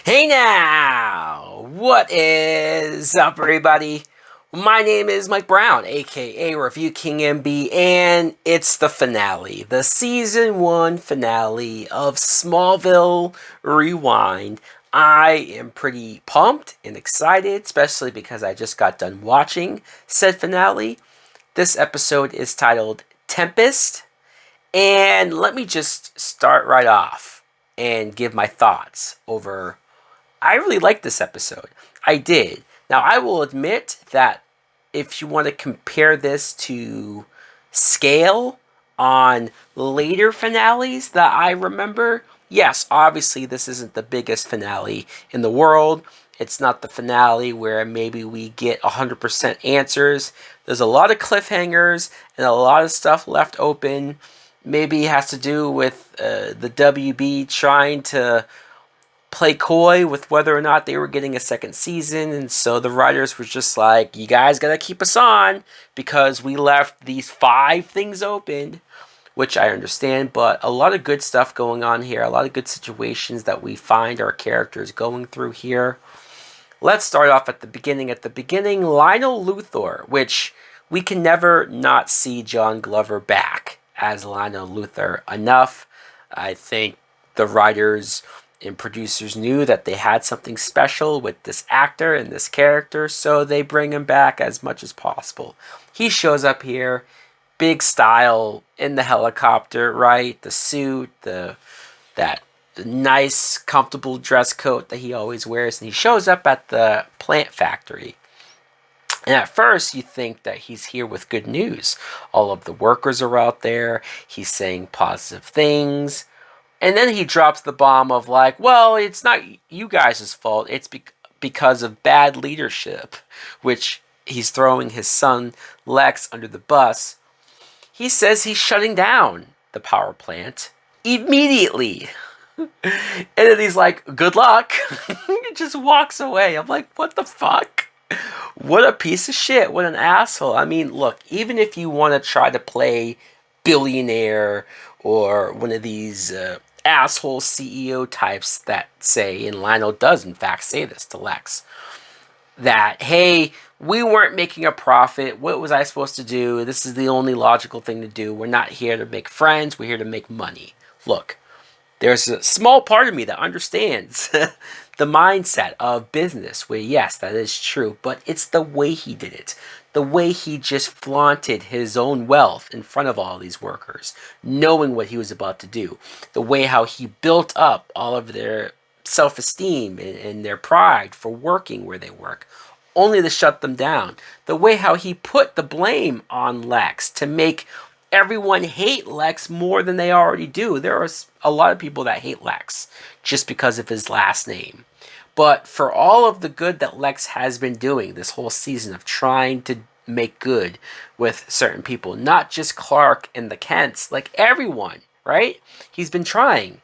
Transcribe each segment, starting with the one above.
Hey now! What is up, everybody? My name is Mike Brown, aka Review King MB, and it's the finale, the season 1 finale of Smallville Rewind. I am pretty pumped and excited, especially because I just got done watching said finale. This episode is titled Tempest, and let me just start right off and give my thoughts over. I really liked this episode. I did. Now, I will admit that if you want to compare this to scale on later finales that I remember, yes, obviously this isn't the biggest finale in the world. It's not the finale where maybe we get 100% answers. There's a lot of cliffhangers and a lot of stuff left open. Maybe it has to do with the WB trying to play coy with whether or not they were getting a second season, and so the writers were just like, you guys gotta keep us on because we left these 5 things open, which I understand, but a lot of good stuff going on here, a lot of good situations that we find our characters going through here. Let's start off at the beginning. At the beginning, Lionel Luthor, which we can never not see John Glover back as Lionel Luthor enough. I think the writers and producers knew that they had something special with this actor and this character, so they bring him back as much as possible. He shows up here, big style in the helicopter, right? The suit, that nice, comfortable dress coat that he always wears, and he shows up at the plant factory. And at first, you think that he's here with good news. All of the workers are out there. He's saying positive things. And then he drops the bomb of like, well, it's not you guys' fault. It's because of bad leadership, which he's throwing his son Lex under the bus. He says he's shutting down the power plant immediately. And then he's like, good luck. He just walks away. I'm like, what the fuck? What a piece of shit. What an asshole. I mean, look, even if you want to try to play billionaire or one of these asshole CEO types that say, and Lionel does in fact say this to Lex, that, hey, we weren't making a profit. What was I supposed to do? This is the only logical thing to do. We're not here to make friends. We're here to make money. Look, there's a small part of me that understands the mindset of business where, yes, that is true, but it's the way he did it. The way he just flaunted his own wealth in front of all these workers, knowing what he was about to do. The way how he built up all of their self-esteem and their pride for working where they work, only to shut them down. The way how he put the blame on Lex to make everyone hate Lex more than they already do. There are a lot of people that hate Lex just because of his last name. But for all of the good that Lex has been doing this whole season of trying to make good with certain people, not just Clark and the Kents, like everyone, right? He's been trying.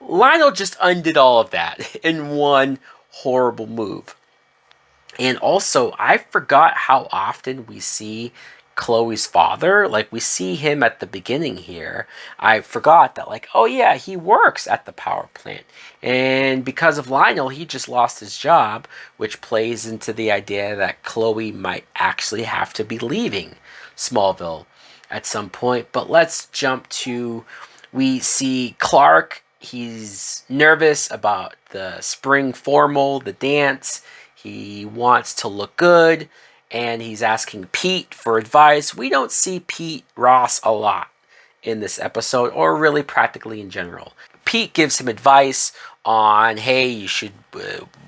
Lionel just undid all of that in one horrible move. And also, I forgot how often we see Chloe's father. Like, we see him at the beginning here. I forgot that, like, oh yeah, he works at the power plant. And because of Lionel, he just lost his job, which plays into the idea that Chloe might actually have to be leaving Smallville at some point. But let's jump to, we see Clark. He's nervous about the spring formal, the dance. He wants to look good, and he's asking Pete for advice. We don't see Pete Ross a lot in this episode, or really practically in general. Pete gives him advice on, hey, you should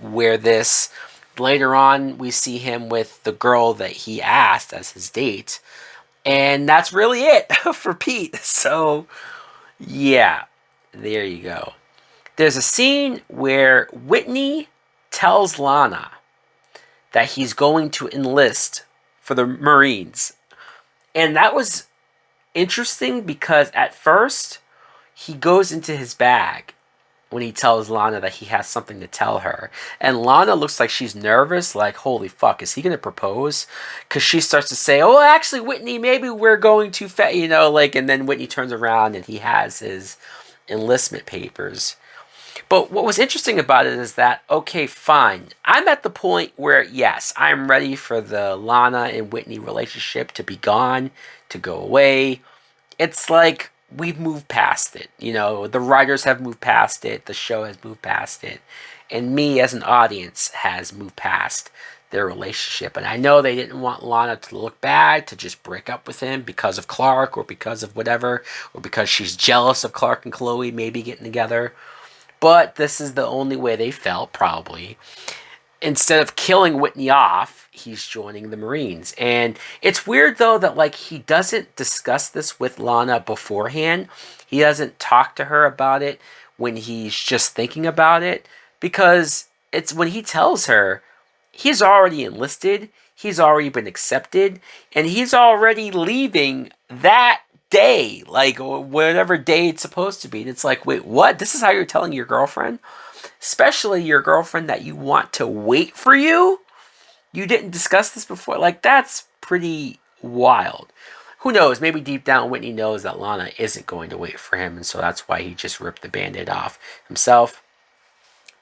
wear this. Later on, we see him with the girl that he asked as his date, and that's really it for Pete. So, yeah, there you go. There's a scene where Whitney tells Lana that he's going to enlist for the Marines. And that was interesting because at first he goes into his bag when he tells Lana that he has something to tell her. And Lana looks like she's nervous, like, holy fuck, is he going to propose? Because she starts to say, oh, actually, Whitney, maybe we're going too fast, like, and then Whitney turns around and he has his enlistment papers. But what was interesting about it is that, okay, fine. I'm at the point where, yes, I'm ready for the Lana and Whitney relationship to be gone, to go away. It's like we've moved past it. You know, the writers have moved past it, the show has moved past it, and me as an audience has moved past their relationship. And I know they didn't want Lana to look bad, to just break up with him because of Clark or because of whatever, or because she's jealous of Clark and Chloe maybe getting together. But this is the only way they felt, probably. Instead of killing Whitney off, he's joining the Marines. And it's weird, though, that, like, he doesn't discuss this with Lana beforehand. He doesn't talk to her about it when he's just thinking about it. Because it's when he tells her, he's already enlisted, he's already been accepted, and he's already leaving that day, like whatever day it's supposed to be. And it's like, wait, what? This is how you're telling your girlfriend? Especially your girlfriend that you want to wait for you? You didn't discuss this before? Like, that's pretty wild. Who knows? Maybe deep down Whitney knows that Lana isn't going to wait for him, and so that's why he just ripped the band-aid off himself.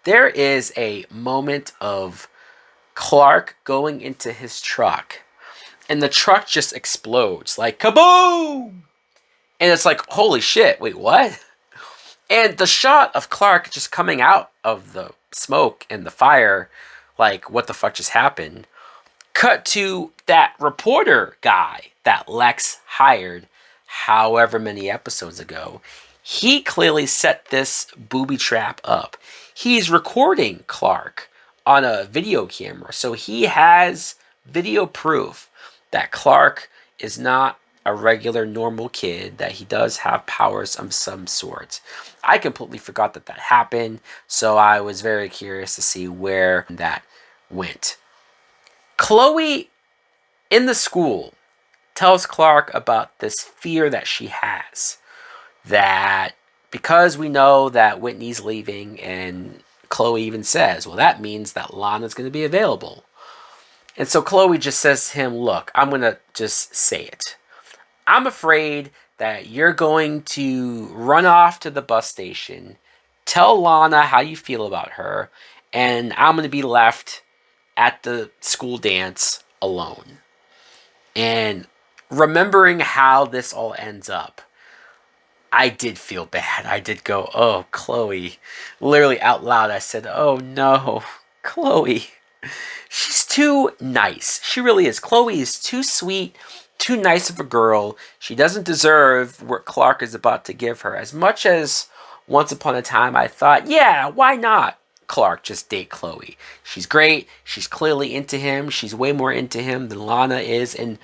There is a moment of Clark going into his truck, and the truck just explodes, like kaboom! And it's like, holy shit, wait, what? And the shot of Clark just coming out of the smoke and the fire, like, what the fuck just happened? Cut to that reporter guy that Lex hired however many episodes ago. He clearly set this booby trap up. He's recording Clark on a video camera, so he has video proof that Clark is not a regular normal kid, that he does have powers of some sort. I completely forgot that happened, so I was very curious to see where that went. Chloe, in the school, tells Clark about this fear that she has, that because we know that Whitney's leaving, and Chloe even says, well, that means that Lana's going to be available. And so Chloe just says to him, look, I'm going to just say it. I'm afraid that you're going to run off to the bus station, tell Lana how you feel about her, and I'm going to be left at the school dance alone. And remembering how this all ends up, I did feel bad. I did go, oh, Chloe. Literally out loud, I said, oh no, Chloe. She's too nice. She really is. Chloe is too sweet, too nice of a girl. She doesn't deserve what Clark is about to give her. As much as once upon a time I thought, yeah, why not Clark just date Chloe? She's great. She's clearly into him. She's way more into him than Lana is. And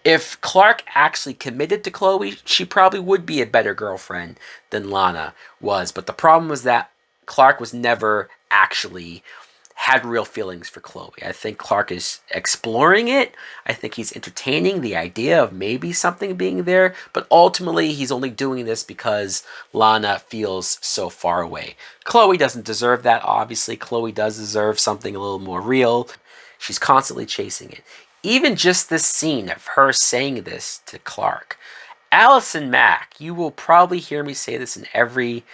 if Clark actually committed to Chloe, she probably would be a better girlfriend than Lana was. But the problem was that Clark was never actually had real feelings for Chloe. I think Clark is exploring it. I think he's entertaining the idea of maybe something being there. But ultimately, he's only doing this because Lana feels so far away. Chloe doesn't deserve that, obviously. Chloe does deserve something a little more real. She's constantly chasing it. Even just this scene of her saying this to Clark. Allison Mack, you will probably hear me say this in every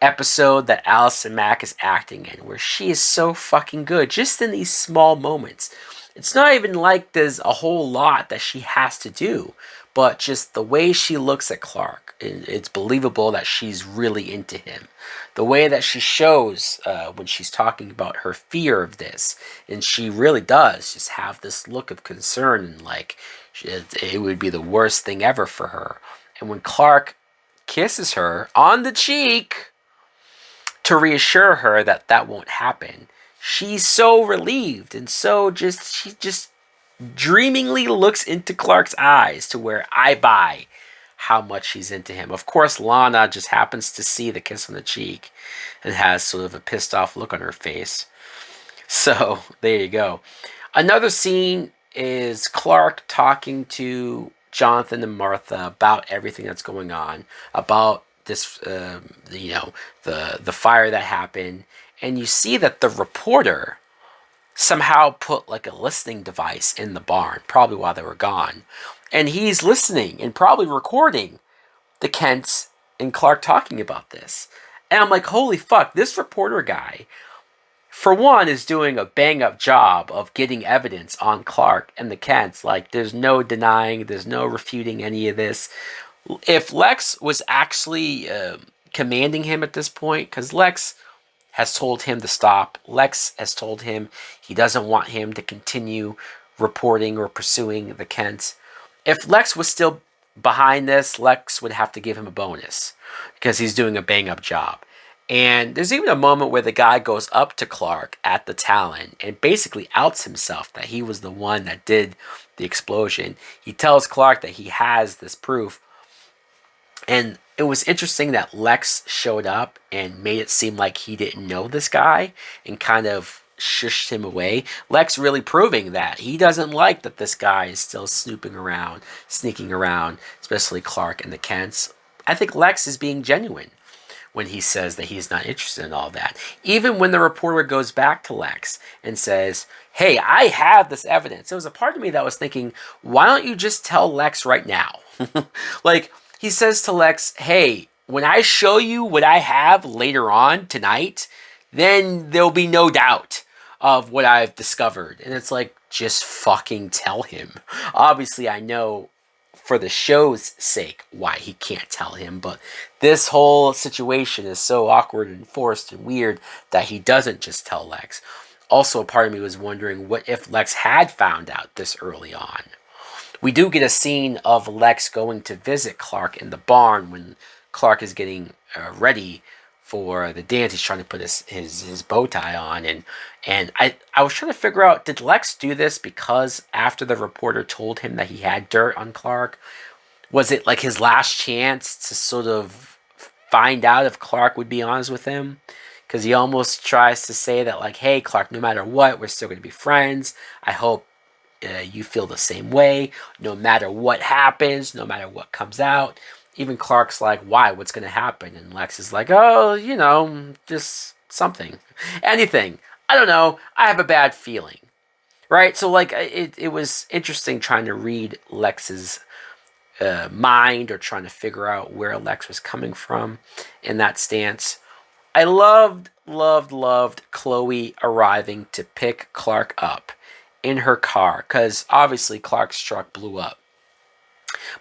episode that Allison Mack is acting in, where she is so fucking good, just in these small moments. It's not even like there's a whole lot that she has to do, but just the way she looks at Clark, it's believable that she's really into him. The way that she shows when she's talking about her fear of this, and she really does just have this look of concern, and like it would be the worst thing ever for her. And when Clark kisses her on the cheek to reassure her that that won't happen, she's so relieved, and she just dreamingly looks into Clark's eyes, to where I buy how much she's into him. Of course, Lana just happens to see the kiss on the cheek and has sort of a pissed off look on her face. So there you go. Another scene is Clark talking to Jonathan and Martha about everything that's going on, about this, the fire that happened, and you see that the reporter somehow put like a listening device in the barn, probably while they were gone, and he's listening and probably recording the Kents and Clark talking about this. And I'm like, holy fuck, this reporter guy, for one, is doing a bang-up job of getting evidence on Clark and the Kents. Like, there's no denying, there's no refuting any of this. If Lex was actually commanding him at this point, because Lex has told him to stop, Lex has told him he doesn't want him to continue reporting or pursuing the Kents. If Lex was still behind this, Lex would have to give him a bonus because he's doing a bang-up job. And there's even a moment where the guy goes up to Clark at the Talon and basically outs himself that he was the one that did the explosion. He tells Clark that he has this proof. And it was interesting that Lex showed up and made it seem like he didn't know this guy and kind of shushed him away. Lex really proving that he doesn't like that this guy is still snooping around, sneaking around, especially Clark and the Kents. I think Lex is being genuine when he says that he's not interested in all that. Even when the reporter goes back to Lex and says, hey, I have this evidence. There was a part of me that was thinking, why don't you just tell Lex right now? Like, he says to Lex, hey, when I show you what I have later on tonight, then there'll be no doubt of what I've discovered. And it's like, just fucking tell him. Obviously, I know for the show's sake why he can't tell him, but this whole situation is so awkward and forced and weird that he doesn't just tell Lex. Also, a part of me was wondering, what if Lex had found out this early on? We do get a scene of Lex going to visit Clark in the barn when Clark is getting ready for the dance. He's trying to put his bow tie on, and I was trying to figure out, did Lex do this because after the reporter told him that he had dirt on Clark, was it like his last chance to sort of find out if Clark would be honest with him? Because he almost tries to say that, like, hey Clark, no matter what, we're still going to be friends. I hope you feel the same way, no matter what happens, no matter what comes out. Even Clark's like, why? What's going to happen? And Lex is like, oh, you know, just something. Anything. I don't know. I have a bad feeling. Right? So, like, it was interesting trying to read Lex's mind or trying to figure out where Lex was coming from in that stance. I loved Chloe arriving to pick Clark up in her car, because obviously Clark's truck blew up.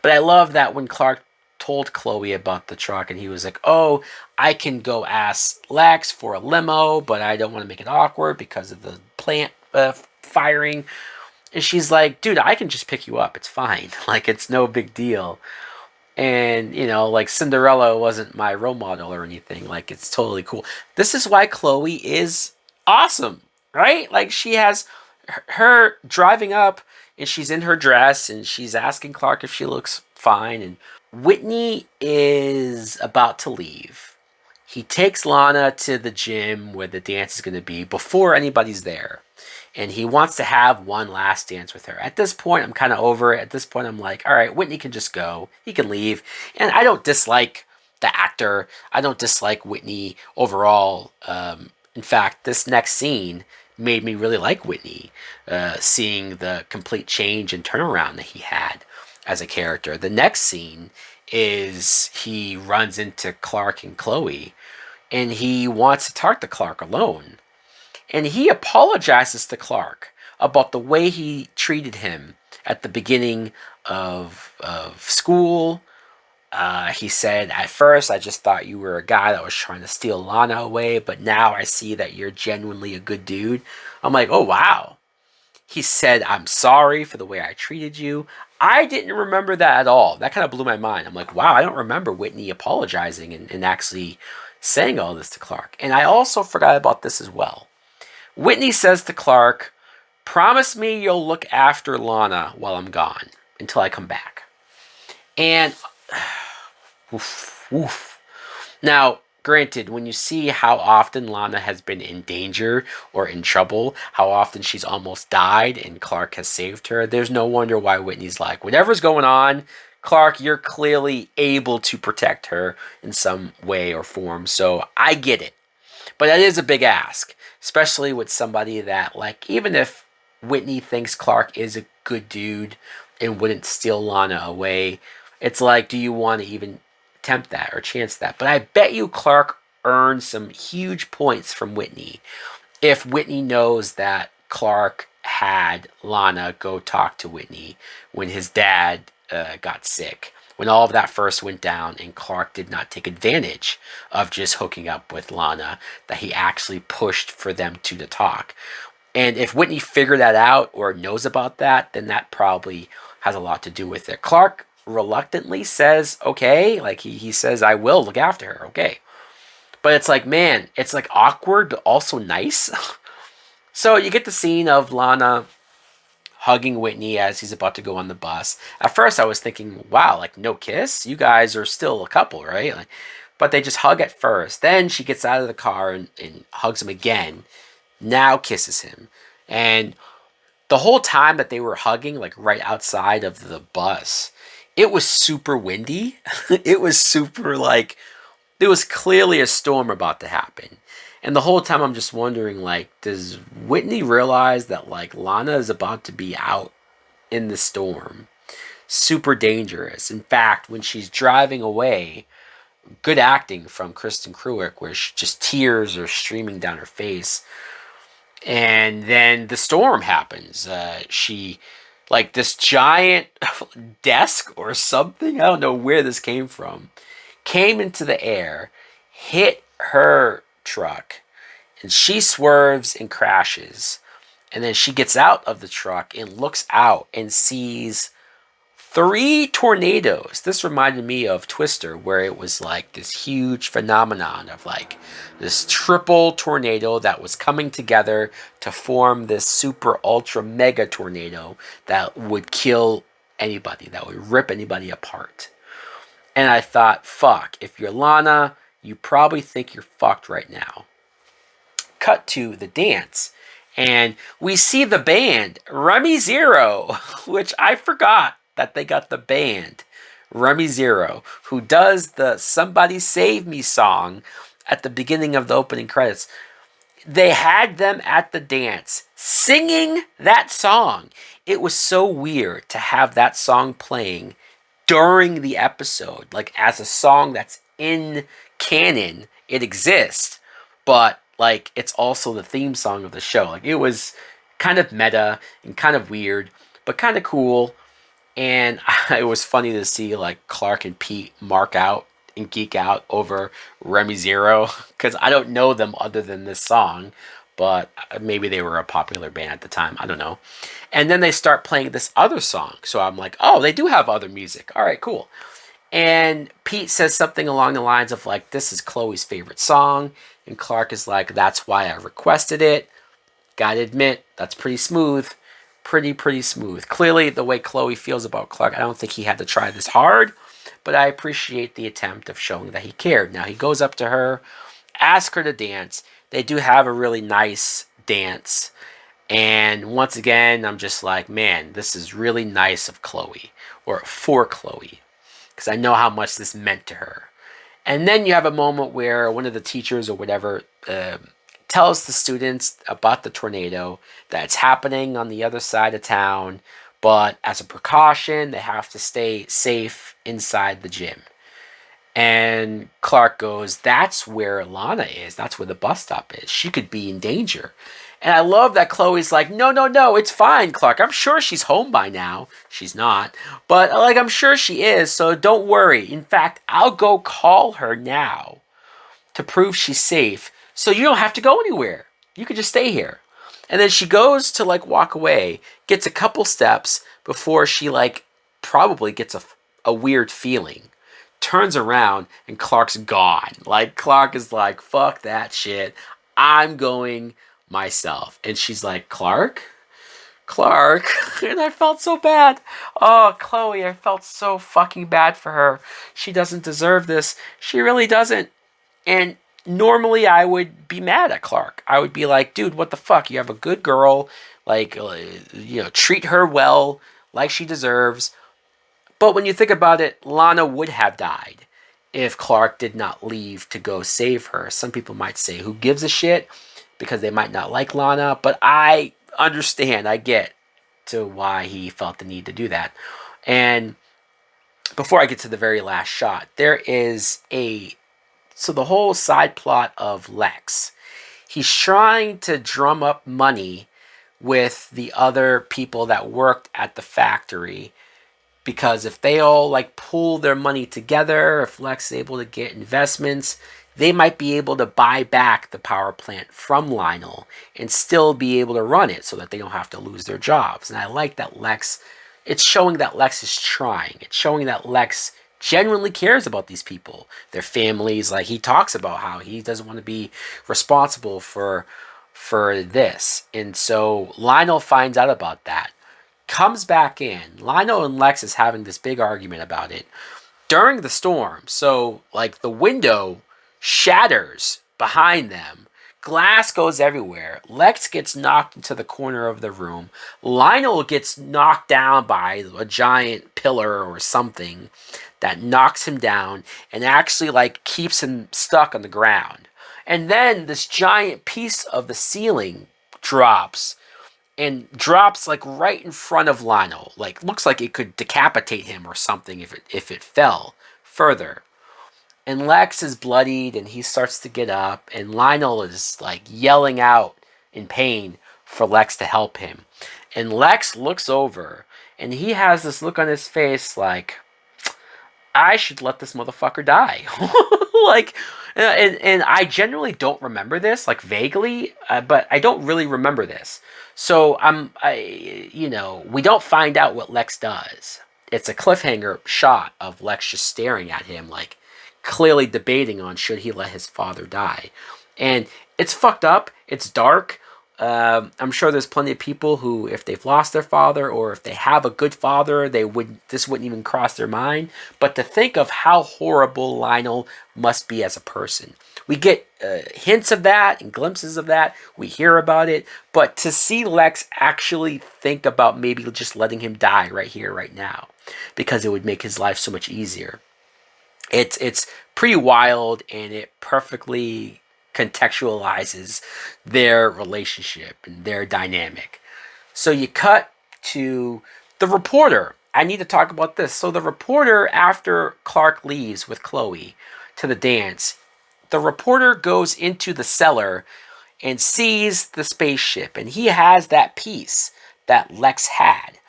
But I love that when Clark told Chloe about the truck and he was like, oh, I can go ask Lex for a limo, but I don't want to make it awkward because of the plant firing. And she's like, dude, I can just pick you up. It's fine. Like, it's no big deal. And, you know, like, Cinderella wasn't my role model or anything. Like, it's totally cool. This is why Chloe is awesome, right? Like, she has her driving up and she's in her dress and she's asking Clark if she looks fine. And Whitney is about to leave. He takes Lana to the gym where the dance is going to be before anybody's there. And he wants to have one last dance with her. At this point, I'm kind of over it. At this point, I'm like, all right, Whitney can just go. He can leave. And I don't dislike the actor. I don't dislike Whitney overall. In fact, this next scene made me really like Whitney, seeing the complete change and turnaround that he had as a character. The next scene is he runs into Clark and Chloe, and he wants to talk to Clark alone. And he apologizes to Clark about the way he treated him at the beginning of school. He said, at first, I just thought you were a guy that was trying to steal Lana away, but now I see that you're genuinely a good dude. I'm like, oh, wow. He said, I'm sorry for the way I treated you. I didn't remember that at all. That kind of blew my mind. I'm like, wow, I don't remember Whitney apologizing and actually saying all this to Clark. And I also forgot about this as well. Whitney says to Clark, promise me you'll look after Lana while I'm gone until I come back. And oof. Now, granted, when you see how often Lana has been in danger or in trouble, how often she's almost died and Clark has saved her, there's no wonder why Whitney's like, whatever's going on, Clark, you're clearly able to protect her in some way or form. So I get it. But that is a big ask, especially with somebody that, like, even if Whitney thinks Clark is a good dude and wouldn't steal Lana away, it's like, do you want to even attempt that or chance that? But I bet you Clark earn some huge points from Whitney if Whitney knows that Clark had Lana go talk to Whitney when his dad got sick, when all of that first went down, and Clark did not take advantage of just hooking up with Lana, that he actually pushed for them to talk. And if Whitney figured that out or knows about that, then that probably has a lot to do with it. Clark reluctantly says, okay, like he says, I will look after her, okay. But it's like, man, it's like awkward, but also nice. So you get the scene of Lana hugging Whitney as he's about to go on the bus. At first, I was thinking, wow, like no kiss? You guys are still a couple, right? Like, but they just hug at first. Then she gets out of the car and hugs him again. Now kisses him. And the whole time that they were hugging, like right outside of the bus, it was super windy. It was super like, there was clearly a storm about to happen. And the whole time I'm just wondering, like, does Whitney realize that, like, Lana is about to be out in the storm? Super dangerous. In fact, when she's driving away, good acting from Kristen Cruick, where just tears are streaming down her face. And then the storm happens. She, like, this giant desk or something, I don't know where this came from, came into the air, hit her truck, and she swerves and crashes. And then she gets out of the truck and looks out and sees 3 tornadoes. This reminded me of Twister, where it was like this huge phenomenon of like this triple tornado that was coming together to form this super ultra mega tornado that would kill anybody, that would rip anybody apart. And I thought, fuck, if you're Lana, you probably think you're fucked right now. Cut to the dance, and we see the band, Remy Zero, which I forgot that they got the band, Remy Zero, who does the Somebody Save Me song at the beginning of the opening credits. They had them at the dance singing that song. It was so weird to have that song playing during the episode, like as a song that's in canon. It exists, but like it's also the theme song of the show. Like it was kind of meta and kind of weird, but kind of cool. And it was funny to see like Clark and Pete mark out and geek out over Remy Zero, because I don't know them other than this song, but maybe they were a popular band at the time. I don't know. And then they start playing this other song. So I'm like, oh, they do have other music. All right, cool. And Pete says something along the lines of like, this is Chloe's favorite song. And Clark is like, that's why I requested it. Gotta admit, that's pretty smooth. Pretty smooth. Clearly, the way Chloe feels about Clark, I don't think he had to try this hard, but I appreciate the attempt of showing that he cared. Now, he goes up to her, asks her to dance. They do have a really nice dance. And once again, I'm just like, man, this is really nice of Chloe, or for Chloe, because I know how much this meant to her. And then you have a moment where one of the teachers or whatever tells the students about the tornado, that it's happening on the other side of town, but as a precaution, they have to stay safe inside the gym. And Clark goes, that's where Lana is. That's where the bus stop is. She could be in danger. And I love that Chloe's like, no, it's fine, Clark. I'm sure she's home by now. She's not. But like, I'm sure she is, so don't worry. In fact, I'll go call her now to prove she's safe, so you don't have to go anywhere. You could just stay here. And then she goes to like walk away, gets a couple steps before she like probably gets a weird feeling. Turns around and Clark's gone. Like Clark is like, fuck that shit. I'm going myself. And she's like, Clark? And I felt so bad. Oh, Chloe, I felt so fucking bad for her. She doesn't deserve this. She really doesn't. And normally I would be mad at Clark. I would be like, dude, what the fuck? You have a good girl. Like, treat her well, like she deserves. But when you think about it, Lana would have died if Clark did not leave to go save her. Some people might say, who gives a shit? Because they might not like Lana. But I understand, I get to why he felt the need to do that. And before I get to the very last shot, there is a the whole side plot of Lex, he's trying to drum up money with the other people that worked at the factory, because if they all like pool their money together, if Lex is able to get investments, they might be able to buy back the power plant from Lionel and still be able to run it so that they don't have to lose their jobs. And I like that Lex, it's showing that Lex is trying. It's showing that Lex genuinely cares about these people, their families. Like, he talks about how he doesn't want to be responsible for this. And so Lionel finds out about that, comes back in. Lionel and Lex is having this big argument about it during the storm. So, like, the window shatters behind them. Glass goes everywhere. Lex gets knocked into the corner of the room. Lionel gets knocked down by a giant pillar or something that knocks him down and actually, like, keeps him stuck on the ground. And then this giant piece of the ceiling drops, and drops like right in front of Lionel. Like, looks like it could decapitate him or something if it fell further. And Lex is bloodied and he starts to get up, and Lionel is like yelling out in pain for Lex to help him. And Lex looks over and he has this look on his face like, I should let this motherfucker die. Like, and I generally don't remember this, like vaguely, but I don't really remember this. So we don't find out what Lex does. It's a cliffhanger shot of Lex just staring at him, like clearly debating on should he let his father die. And it's fucked up. It's dark. I'm sure there's plenty of people who, if they've lost their father or if they have a good father, this wouldn't even cross their mind. But to think of how horrible Lionel must be as a person. We get hints of that and glimpses of that. We hear about it. But to see Lex actually think about maybe just letting him die right here, right now, because it would make his life so much easier. It's pretty wild, and it perfectly contextualizes their relationship and their dynamic. So you cut to the reporter. I need to talk about this. So the reporter, after Clark leaves with Chloe to the dance, the reporter goes into the cellar and sees the spaceship, and he has that piece that Lex had,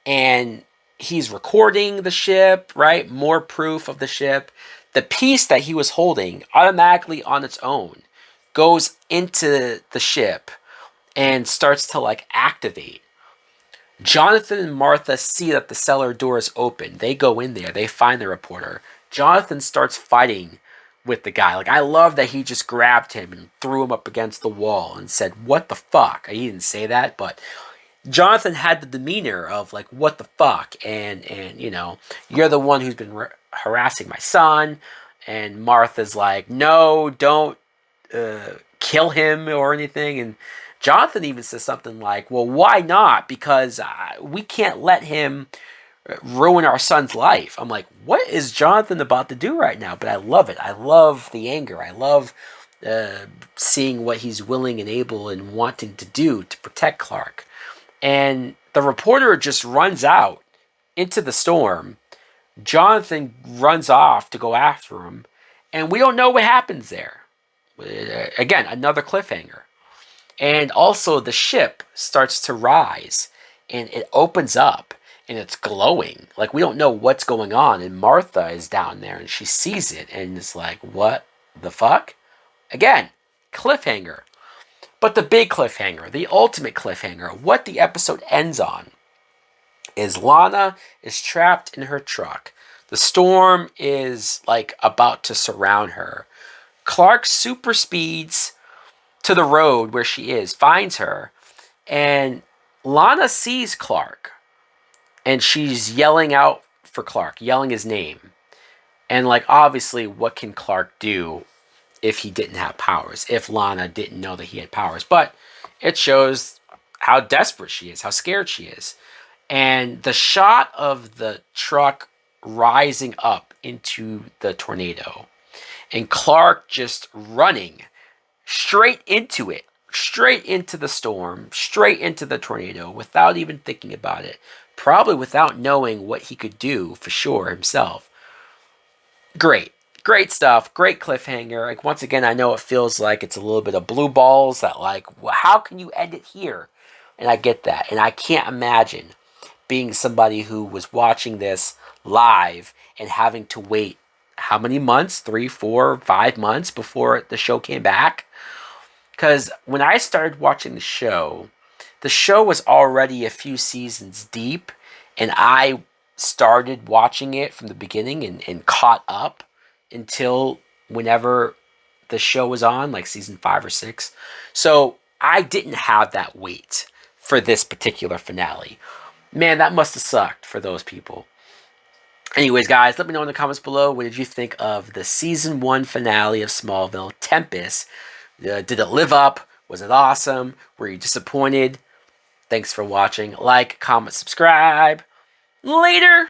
and he's recording the ship, right? More proof of the ship. The piece that he was holding automatically on its own goes into the ship and starts to like activate. Jonathan and Martha see that the cellar door is open. They go in there. They find the reporter. Jonathan starts fighting with the guy. Like, I love that he just grabbed him and threw him up against the wall and said, "What the fuck?" He didn't say that, but Jonathan had the demeanor of like, "What the fuck?" And you're the one who's been harassing my son. And Martha's like, "No, don't kill him or anything." And Jonathan even says something like, "Well, why not? Because we can't let him ruin our son's life." I'm like, what is Jonathan about to do right now? But I love it. I love the anger. I love seeing what he's willing and able and wanting to do to protect Clark. And the reporter just runs out into the storm. Jonathan runs off to go after him, and we don't know what happens there. Again, another cliffhanger. And also the ship starts to rise, and it opens up, and it's glowing. Like, we don't know what's going on, and Martha is down there, and she sees it, and it's like, what the fuck? Again, cliffhanger. But the big cliffhanger, the ultimate cliffhanger, what the episode ends on, is Lana is trapped in her truck. The storm is like about to surround her. Clark super speeds to the road where she is, finds her, and Lana sees Clark, and she's yelling out for Clark, yelling his name. And like, obviously, what can Clark do if he didn't have powers, if Lana didn't know that he had powers? But it shows how desperate she is, how scared she is. And the shot of the truck rising up into the tornado, and Clark just running straight into it, straight into the storm, straight into the tornado, without even thinking about it, probably without knowing what he could do for sure himself. Great Great stuff. Great cliffhanger. Like, once again, I know it feels like it's a little bit of blue balls that, like, well, how can you end it here? And I get that. And I can't imagine being somebody who was watching this live and having to wait how many months? 3, 4, 5 months before the show came back? Because when I started watching the show was already a few seasons deep, and I started watching it from the beginning and caught up until whenever the show was on, like season 5 or 6. So I didn't have that wait for this particular finale. Man, that must have sucked for those people. Anyways, guys, let me know in the comments below, what did you think of the season 1 finale of Smallville, Tempest? Did it live up? Was it awesome? Were you disappointed? Thanks for watching. Like, comment, subscribe. Later!